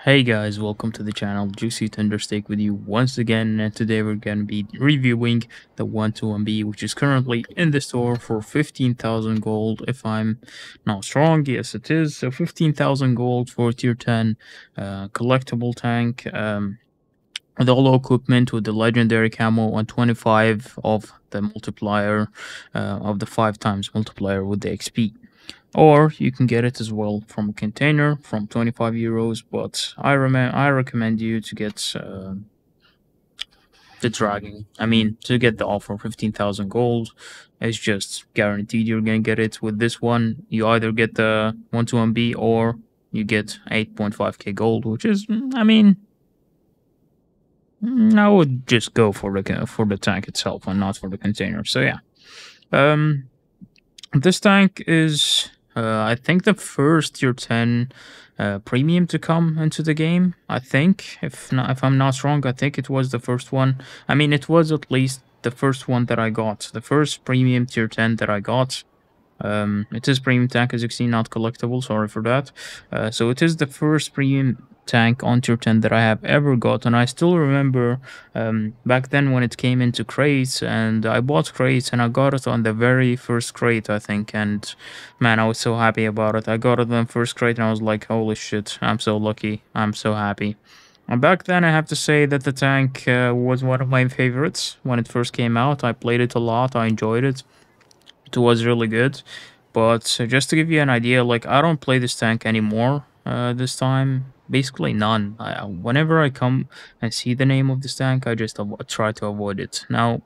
Hey guys, welcome to the channel. Juicy Thundersteak with you once again, and today we're going to be reviewing the 121B, which is currently in the store for 15,000 gold. If I'm not wrong, yes it is. So 15,000 gold for tier 10 collectible tank. With all equipment, with the legendary camo on 25 of the multiplier, of the 5 times multiplier with the XP. Or you can get it as well from a container from 25 euros, but I recommend you to get the dragon. I mean, to get the offer 15,000 gold. It's just guaranteed you're gonna get it. With this one, you either get the 121B or you get 8.5k gold, which is, I mean, I would just go for the tank itself and not for the container. So yeah, um, this tank is, I think, the first tier 10 premium to come into the game. I think, if I'm not wrong, I think it was the first one. I mean, it was at least the first one that I got, the first premium tier 10 that I got. It is premium tank, as you can see, not collectible. Sorry for that. So it is the first premium tank on tier 10 that I have ever got, and I still remember back then when it came into crates, and I bought crates and I got it on the very first crate, I think, and man, I was so happy about it. I got it on the first crate and I was like, holy shit, I'm so lucky, I'm so happy. And back then, I have to say that the tank was one of my favorites when it first came out. I played it a lot, I enjoyed it. It was really good. But just to give you an idea, like, I don't play this tank anymore this time. Basically none. Whenever I come and see the name of this tank, I just try to avoid it. Now,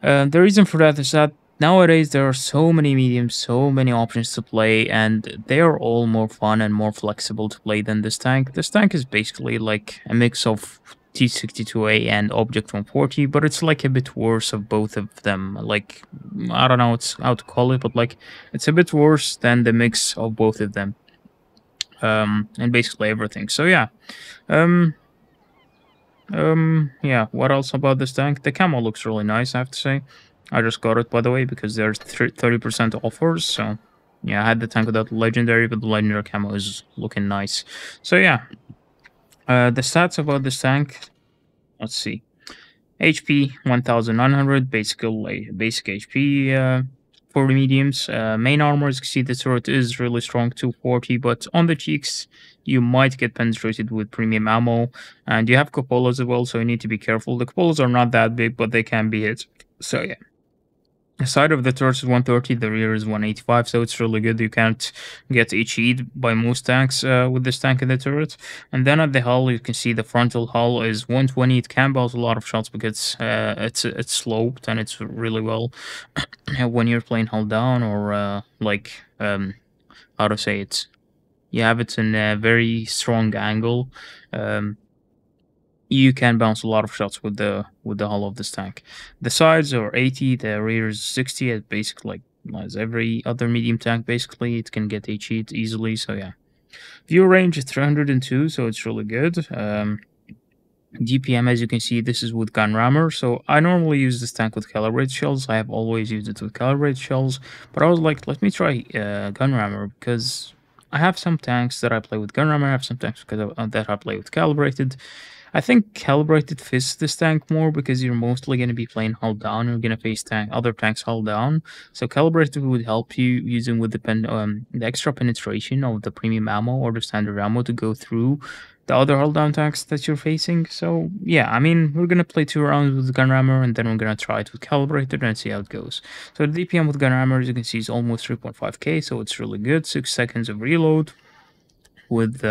the reason for that is that nowadays there are so many mediums, so many options to play, and they are all more fun and more flexible to play than this tank. This tank is basically like a mix of T62A and Object 140, but it's like a bit worse of both of them. Like, I don't know how to call it, but like, it's a bit worse than the mix of both of them. And basically everything. So yeah. Um, yeah, what else about this tank? The camo looks really nice, I have to say. I just got it, by the way, because there's 30% offers, so yeah, I had the tank without legendary, but the legendary camo is looking nice. So yeah, the stats about this tank, let's see. HP 1900, basic HP for the mediums. Main armor, as you can see, the turret is really strong, 240, but on the cheeks, you might get penetrated with premium ammo, and you have cupolas as well, so you need to be careful. The cupolas are not that big, but they can be hit. So yeah. The side of the turret is 130, the rear is 185, so it's really good. You can't get HE'd by most tanks with this tank in the turret. And then at the hull, you can see the frontal hull is 120. It can bounce a lot of shots because it's sloped and it's really well when you're playing hull down or how to say it. You have it in a very strong angle. You can bounce a lot of shots with the hull of this tank. The sides are 80, the rear is 60. It basically, like, as every other medium tank, basically it can get HE easily. So yeah, view range is 302, so it's really good. DPM, as you can see, this is with gun rammer. So I normally use this tank with calibrated shells. I have always used it with calibrated shells, but I was like, let me try gun rammer, because I have some tanks that I play with gun rammer. I have some tanks that I play with calibrated. I think calibrated fits this tank more because you're mostly going to be playing hull down. You're going to face other tanks hull down. So calibrated would help you using with the extra penetration of the premium ammo or the standard ammo to go through the other hull down tanks that you're facing. So yeah, I mean, we're going to play 2 rounds with gun rammer and then we're going to try it with calibrated and see how it goes. So the DPM with gun rammer, as you can see, is almost 3.5k, so it's really good. 6 seconds of reload. With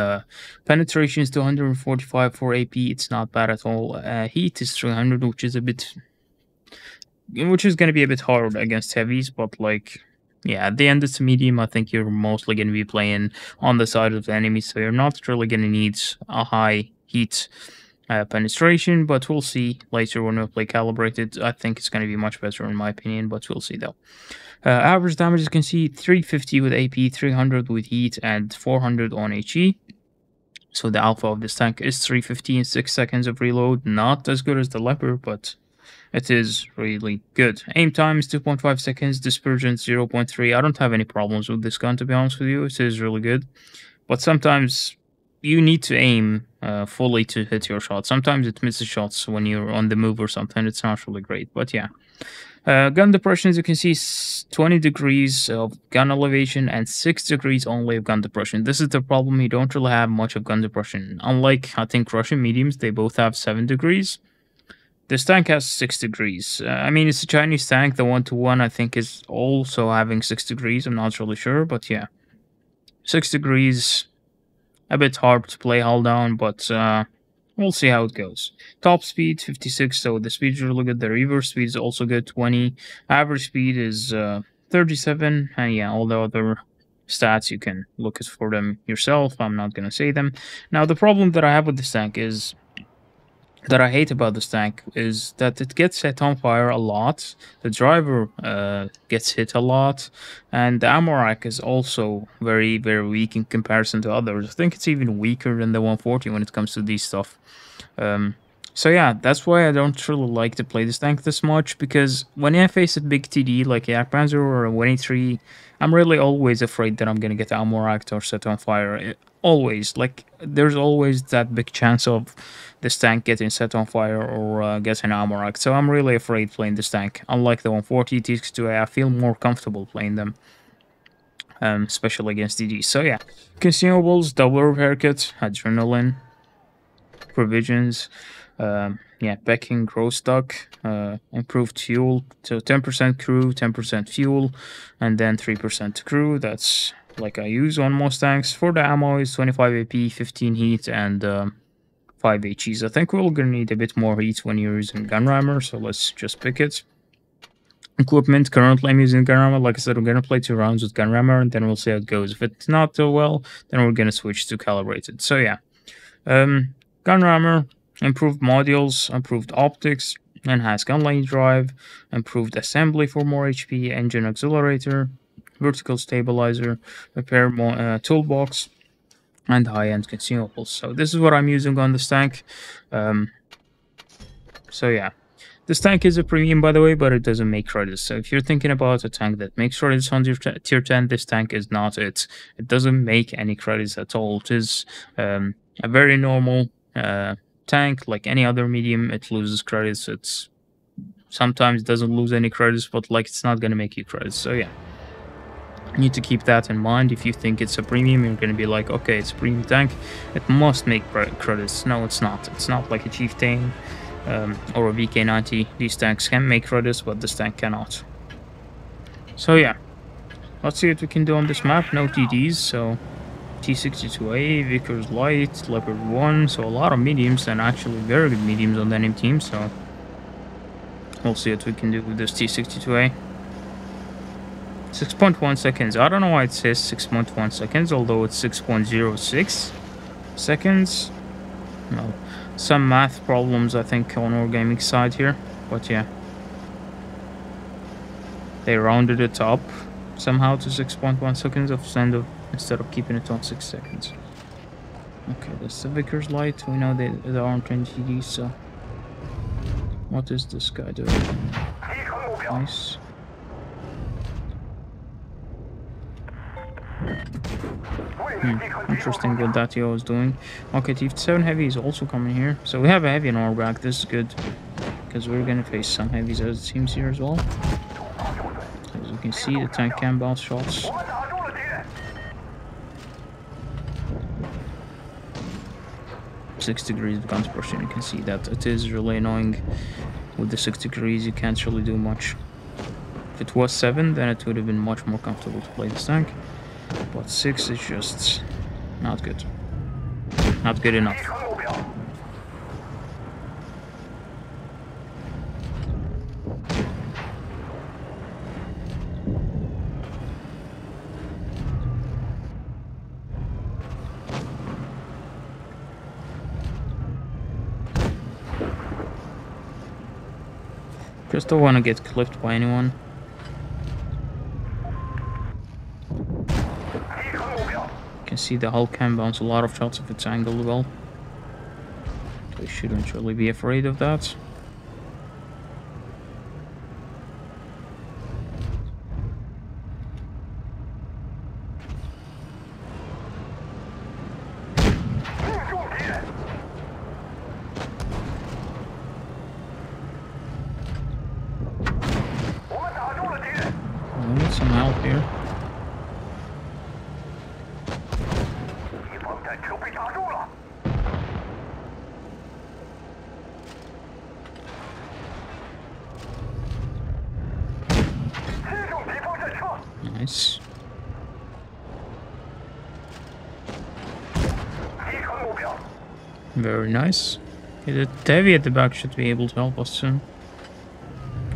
penetrations 245 for AP, it's not bad at all. Heat is 300, which is going to be a bit hard against heavies, but like, yeah, at the end it's a medium. I think you're mostly going to be playing on the side of the enemy, so you're not really going to need a high heat penetration, but we'll see later when we play calibrated. I think it's going to be much better in my opinion, but we'll see though. Average damage, you can see 350 with AP, 300 with heat, and 400 on HE. So the alpha of this tank is 350 in 6 seconds of reload. Not as good as the leopard, but it is really good. Aim time is 2.5 seconds, dispersion 0.3. I don't have any problems with this gun, to be honest with you. It is really good. But sometimes you need to aim fully to hit your shot. Sometimes it misses shots when you're on the move or something. It's not really great, but yeah. Gun depression, as you can see, 20 degrees of gun elevation and 6 degrees only of gun depression. This is the problem. You don't really have much of gun depression. Unlike, I think, Russian mediums, they both have 7 degrees. This tank has 6 degrees. I mean, it's a Chinese tank. The 1-to-1, I think, is also having 6 degrees. I'm not really sure, but yeah. 6 degrees, a bit hard to play hull down, but we'll see how it goes. Top speed 56, so the speed is really good. The reverse speed is also good, 20. Average speed is 37, and yeah, all the other stats you can look for them yourself. I'm not gonna say them. Now, the problem that I have with this tank is that I hate about this tank is that it gets set on fire a lot. The driver gets hit a lot, and the ammo rack is also very, very weak in comparison to others. I think it's even weaker than the 140 when it comes to these stuff. So yeah, that's why I don't really like to play this tank this much, because when I face a big TD like a Jagdpanzer or a 183, I'm really always afraid that I'm gonna get ammo racked or set on fire. Always, like, there's always that big chance of this tank getting set on fire or getting ammo racked. So I'm really afraid playing this tank. Unlike the 140 T62A, I feel more comfortable playing them, especially against DD. So yeah, consumables, double herb haircut, adrenaline, provisions, yeah, packing, grow stock, improved fuel, so 10% crew, 10% fuel, and then 3% crew. That's like I use on most tanks. For the ammo is 25 AP, 15 heat, and 5 HEs. I think we're gonna need a bit more heat when you're using gun rammer, so let's just pick it. Equipment, currently I'm using gun rammer. Like I said, we're gonna play 2 rounds with gun rammer, and then we'll see how it goes. If it's not so well, then we're gonna switch to calibrated. So yeah, gun rammer, improved modules, improved optics, enhanced gun lane drive, improved assembly for more HP, engine accelerator, vertical stabilizer, repair toolbox, and high-end consumables. So this is what I'm using on this tank. So yeah, this tank is a premium, by the way, but it doesn't make credits. So if you're thinking about a tank that makes credits on your tier 10, this tank is not it. It doesn't make any credits at all. It is a very normal tank, like any other medium. It loses credits. It's sometimes doesn't lose any credits, but like it's not gonna make you credits. So yeah, you need to keep that in mind. If you think it's a premium, you're gonna be like, okay, it's a premium tank, it must make credits. No, it's not. It's not like a Chieftain or a VK90. These tanks can make credits, but this tank cannot. So yeah, let's see what we can do on this map. No TDs, so T62A, Vickers Light, Leopard 1, so a lot of mediums, and actually very good mediums on the enemy team, so we'll see what we can do with this T62A. 6.1 seconds. I don't know why it says 6.1 seconds, although it's 6.06 seconds. No, some math problems, I think, on our gaming side here, but yeah. They rounded it up somehow to 6.1 seconds instead of keeping it on 6 seconds. Okay, that's the Vickers Light. We know there aren't any TDs, so what is this guy doing? Nice. Interesting what that Yo is doing. Okay, T7 heavy is also coming here. So we have a heavy in our back. This is good, because we're gonna face some heavies as it seems here as well. As you can see, the tank can bounce shots. Six degrees of gun suppression. You can see that it is really annoying. With the 6 degrees, you can't really do much. If it was 7, then it would have been much more comfortable to play this tank. But 6 is just not good. Not good enough. Just don't want to get clipped by anyone. You can see the hull can bounce a lot of shots if it's angled well. So you shouldn't really be afraid of that. Nice. Very nice. Okay, the heavy at the back should be able to help us soon.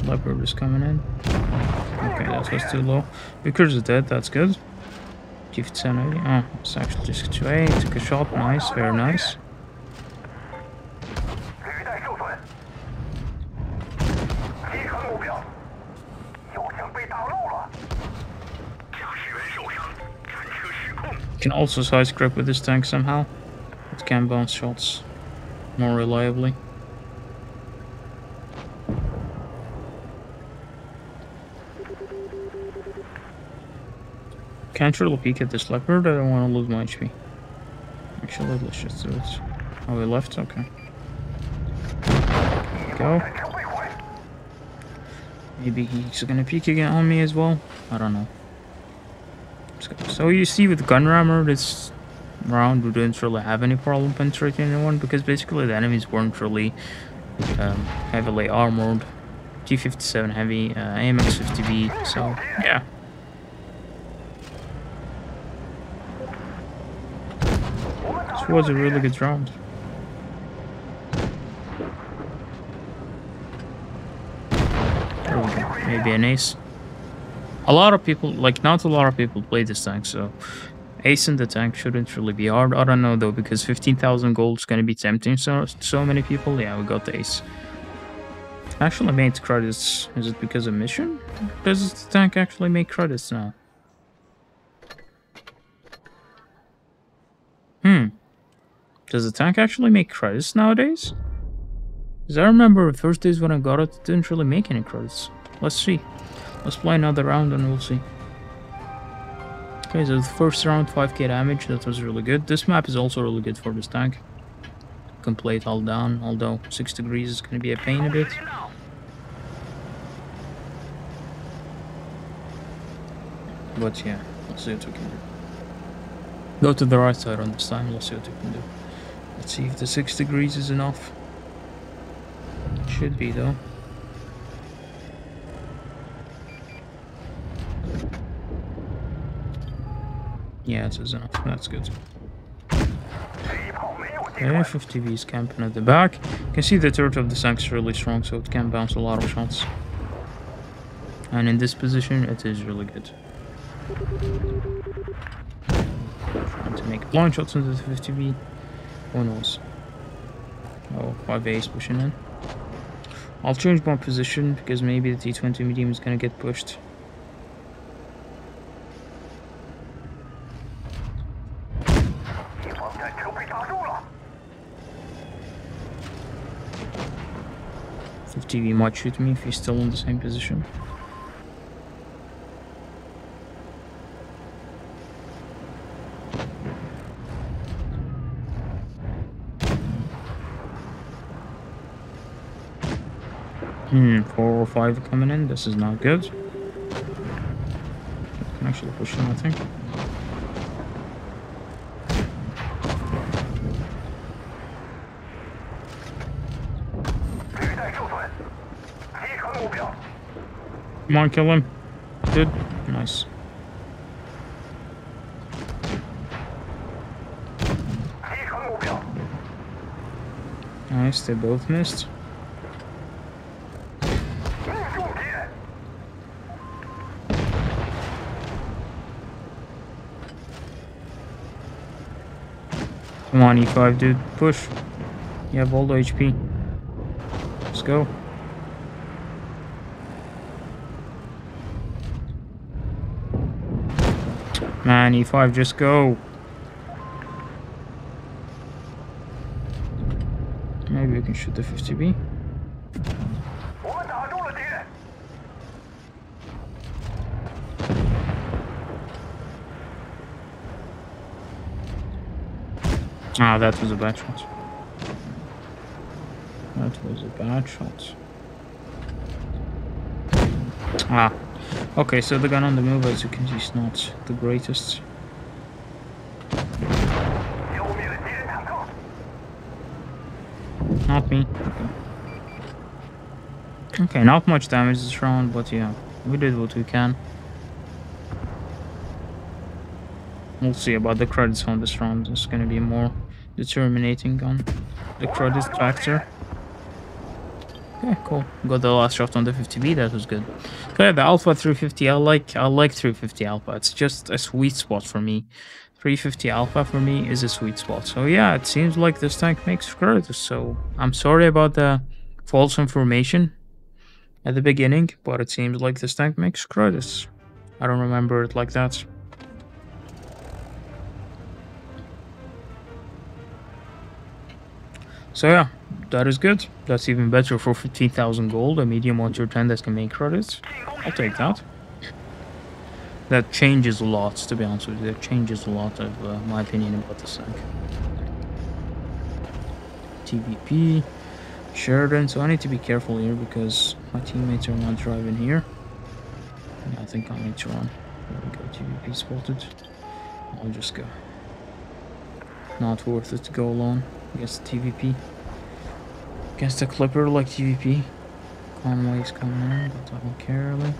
Leopard is coming in. Okay, that was too low. Vickers is dead, that's good. G57 heavy. Oh, it's actually just 2A. Took a shot. Nice, very nice. Can also side scrap with this tank somehow. It can bounce shots more reliably. Can't really peek at this leopard. I don't want to lose my HP. Actually, let's just do it. Oh, we left? Okay. There we go. Maybe he's gonna peek again on me as well. I don't know. So you see with gun rammer this round we didn't really have any problem penetrating anyone because basically the enemies weren't really heavily armored. G57 heavy, AMX 50B, so yeah. This was a really good round. There we go. Maybe an ace. A lot of people, like not a lot of people play this tank, so ace in the tank shouldn't really be hard. I don't know though, because 15,000 gold is gonna be tempting so many people. Yeah, we got the ace. Actually made credits. Is it because of mission? Does the tank actually make credits now? Does the tank actually make credits nowadays? Because I remember the first days when I got it, it didn't really make any credits. Let's see. Let's play another round and we'll see. Okay, so the first round, 5k damage. That was really good. This map is also really good for this tank. You can play it all down, although 6 degrees is going to be a pain a bit. But yeah, let's see what we can do. Go to the right side on this time, let's see what we can do. Let's see if the 6 degrees is enough. Should be though. Yeah, it is enough. That's good. Okay, 50B is camping at the back. You can see the turret of the tank is really strong, so it can bounce a lot of shots. And in this position, it is really good. Trying to make blind shots into the 50B. Who knows? Oh, 5A is pushing in. I'll change my position because maybe the T20 medium is gonna get pushed. TV might shoot me if he's still in the same position. Four or five coming in. This is not good. I can actually push him, I think. Come on, kill him. Good. Nice. Nice, they both missed. Come on, E5, dude. Push. You have all the HP. Let's go. Man, E5, just go. Maybe we can shoot the 50B. Ah, that was a bad shot. That was a bad shot. Ah. Okay, so the gun on the move, as you can see, is not the greatest. Not me. Okay. Okay, not much damage this round, but yeah, we did what we can. We'll see about the credits on this round. It's gonna be more determinating on the credit factor. Okay, cool. Got the last shot on the 50B. That was good. So yeah, the Alpha 350. I like 350 Alpha. It's just a sweet spot for me. 350 Alpha for me is a sweet spot. So yeah, it seems like this tank makes credits. So I'm sorry about the false information at the beginning, but it seems like this tank makes credits. I don't remember it like that. So yeah, that is good. That's even better for 15,000 gold, a medium 1 tier 10 that can make credits. I'll take that. That changes a lot, to be honest with you. That changes a lot of my opinion about this tank. TVP, Sheridan. So I need to be careful here because my teammates are not driving here. Yeah, I think I need to run. There we go, TVP spotted. I'll just go. Not worth it to go alone against the TVP. Against a clipper like TVP. Conway's coming in, but I don't care really.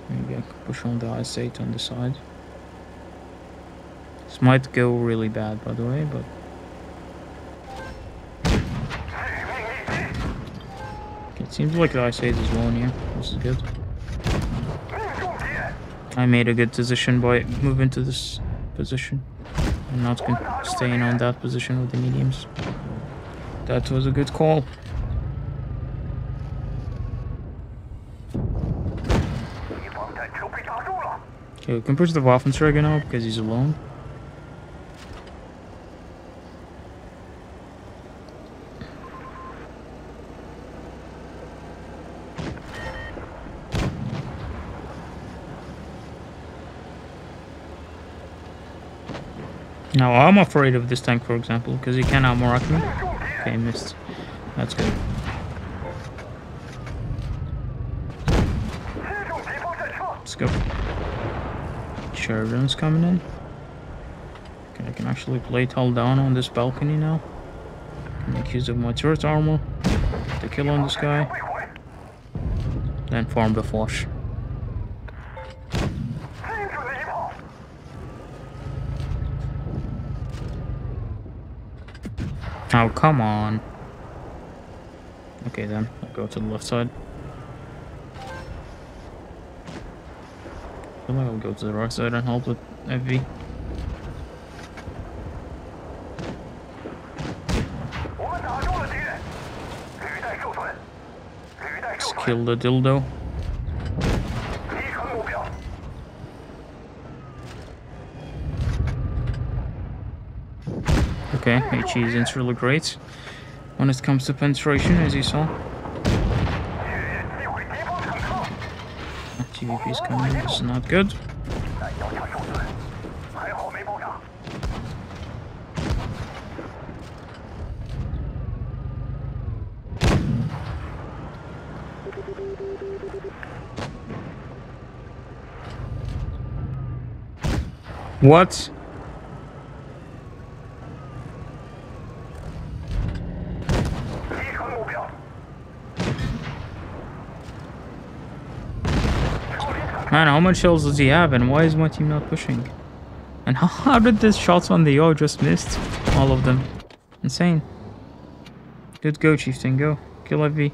Maybe I could push on the ice 8 on the side. This might go really bad, by the way, but... Okay, it seems like the ice 8 is low here. This is good. I made a good decision by moving to this position. I'm not staying on that position with the mediums. That was a good call. Okay, we can push the Waffensträger now because he's alone. Now I'm afraid of this tank, for example, because he can outmark me. Okay, missed. That's good. Let's go. Sheridan's coming in. Okay, I can actually play hull down on this balcony now. Can make use of my turret armor to kill on this guy. Then farm the flush. Oh, come on. Okay, then. I'll go to the left side. I feel like I'll go to the right side and help with FV. Let's kill the dildo. Okay, HE isn't really great when it comes to penetration, as you saw. TVP is coming, this is not good. What? Man, how much health does he have, and why is my team not pushing? And how did this shots on the O just missed? All of them. Insane. Good go, Chieftain, go. Kill FV.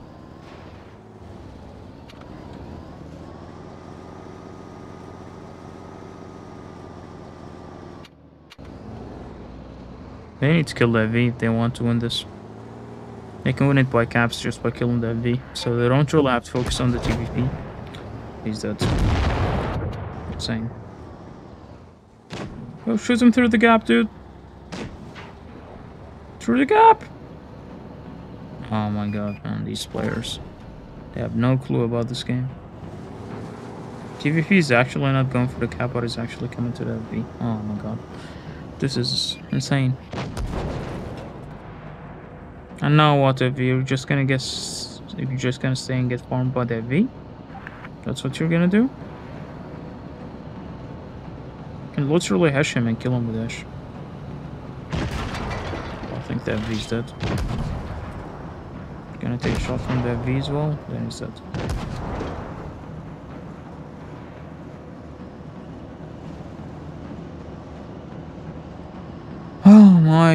They need to kill the FV if they want to win this. They can win it by caps just by killing the FV. So they don't really have to focus on the TVP. He's dead. Insane. Oh, shoot him through the gap, dude. Through the gap! Oh my god, man, these players. They have no clue about this game. TVP is actually not going for the cap, but is actually coming to the FV. Oh my god. This is insane. And now what if you're just gonna guess... If you're just gonna stay and get farmed by the FV? That's what you're gonna do? You can literally hash him and kill him with hash. I think the FV's dead. Gonna take a shot from the FV as well, then he's dead.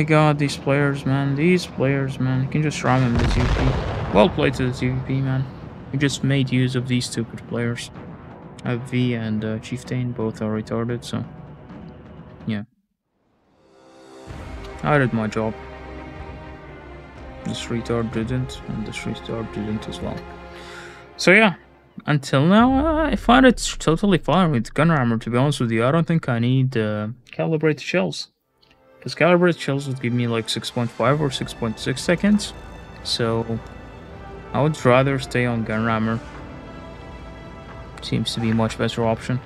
my god, these players, man. These players, man. You can just ram him with TVP. Well played to the TVP, man. You just made use of these stupid players. V and Chieftain both are retarded, so... yeah. I did my job. This retard didn't, and this retard didn't as well. So yeah, until now, I find it totally fine with Gunrammer, to be honest with you. I don't think I need calibrated shells. Because calibrated shells would give me like 6.5 or 6.6 seconds. So I would rather stay on Gunrammer. Seems to be a much better option.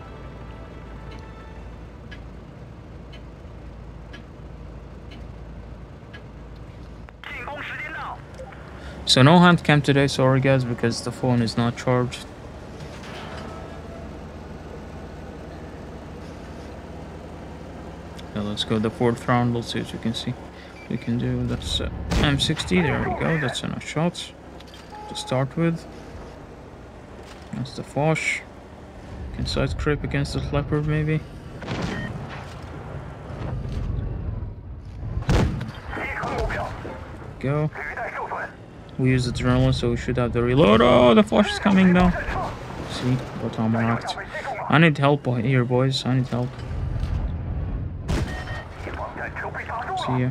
So no hand cam today, sorry guys, because the phone is not charged. Now let's go the 4th round, let's see what we can see. We can do, that's M60, there we go, that's enough shots to start with. That's the Foch. Can side creep against the Leopard maybe. Go. We use the adrenaline, so we should have the reload. Oh, the Foch is coming now. See, got armor act. I need help here, boys. I need help. See ya.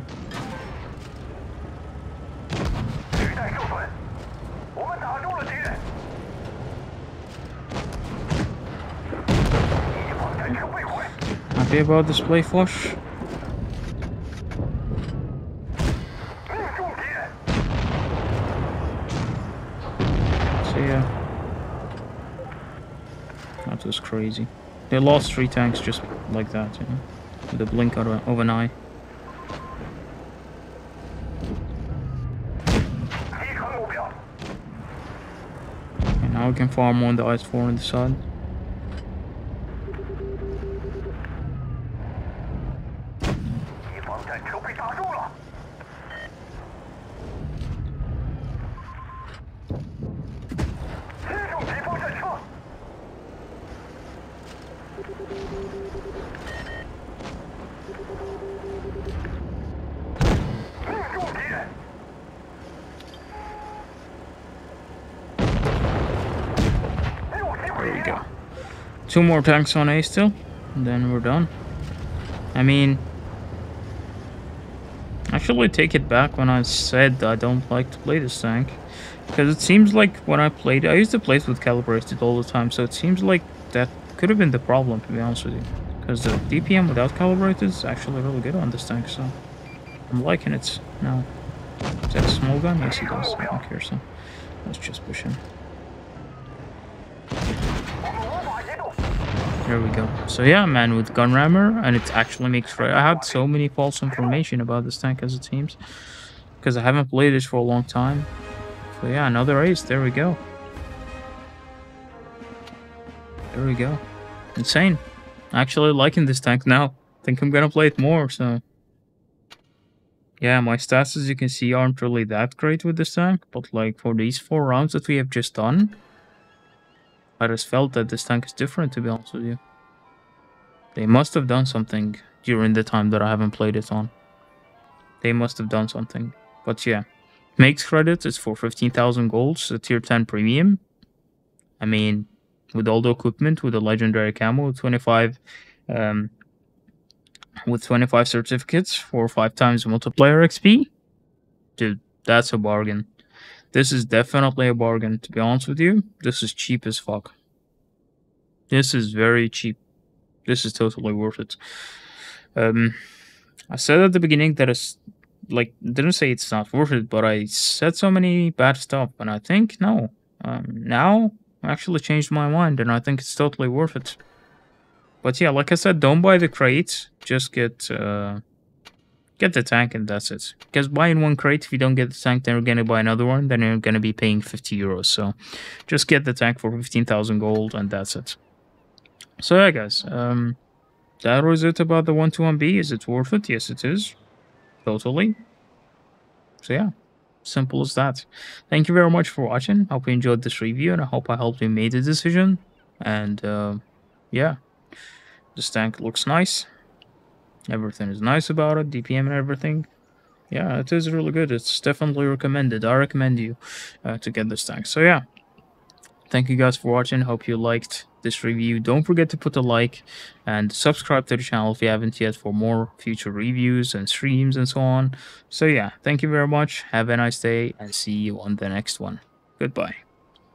Happy about this play, Foch? That was crazy. They lost 3 tanks just like that, you know, with a blink of an eye. And now we can farm on the IS-4 on the side. There we go. 2 more tanks on A still, and then we're done. I mean, actually take it back when I said I don't like to play this tank. Because it seems like when I played, I used to play it with calibrated all the time, so it seems like that could have been the problem, to be honest with you. Because the DPM without calibrated is actually really good on this tank, so I'm liking it now. Is that a small gun? Yes, it does. I don't care, so let's just push him. There we go. So yeah, man, with Gunrammer, and it actually makes right. I had so many false information about this tank as it seems, because I haven't played it for a long time. So yeah, another ace. There we go. There we go. Insane. Actually liking this tank now. Think I'm gonna play it more, so... yeah, my stats, as you can see, aren't really that great with this tank, but like for these 4 rounds that we have just done, I just felt that this tank is different, to be honest with you. They must have done something during the time that I haven't played it on. They must have done something. But yeah, makes credit. It's for 15,000 golds, a tier 10 premium. I mean, with all the equipment, with the legendary camo, with 25 certificates for 5 times multiplayer XP. Dude, that's a bargain. This is definitely a bargain, to be honest with you. This is cheap as fuck. This is very cheap. This is totally worth it. I said at the beginning that it's like, didn't say it's not worth it, but I said so many bad stuff, and I think no. Now I actually changed my mind, and I think it's totally worth it. But yeah, like I said, don't buy the crate. Just get the tank, and that's it. Because buying 1 crate, if you don't get the tank, then you're gonna buy another one. Then you're gonna be paying 50 euros. So just get the tank for 15,000 gold, and that's it. So yeah, guys. That was it about the 121B. Is it worth it? Yes, it is. Totally. So yeah, simple as that. Thank you very much for watching. Hope you enjoyed this review, and I hope I helped you make the decision. And yeah, this tank looks nice. Everything is nice about it, DPM and everything. Yeah, it is really good. It's definitely recommended. I recommend you to get this tank. So yeah, thank you guys for watching. Hope you liked this review. Don't forget to put a like and subscribe to the channel if you haven't yet for more future reviews and streams and so on. So yeah, thank you very much. Have a nice day and see you on the next one. Goodbye.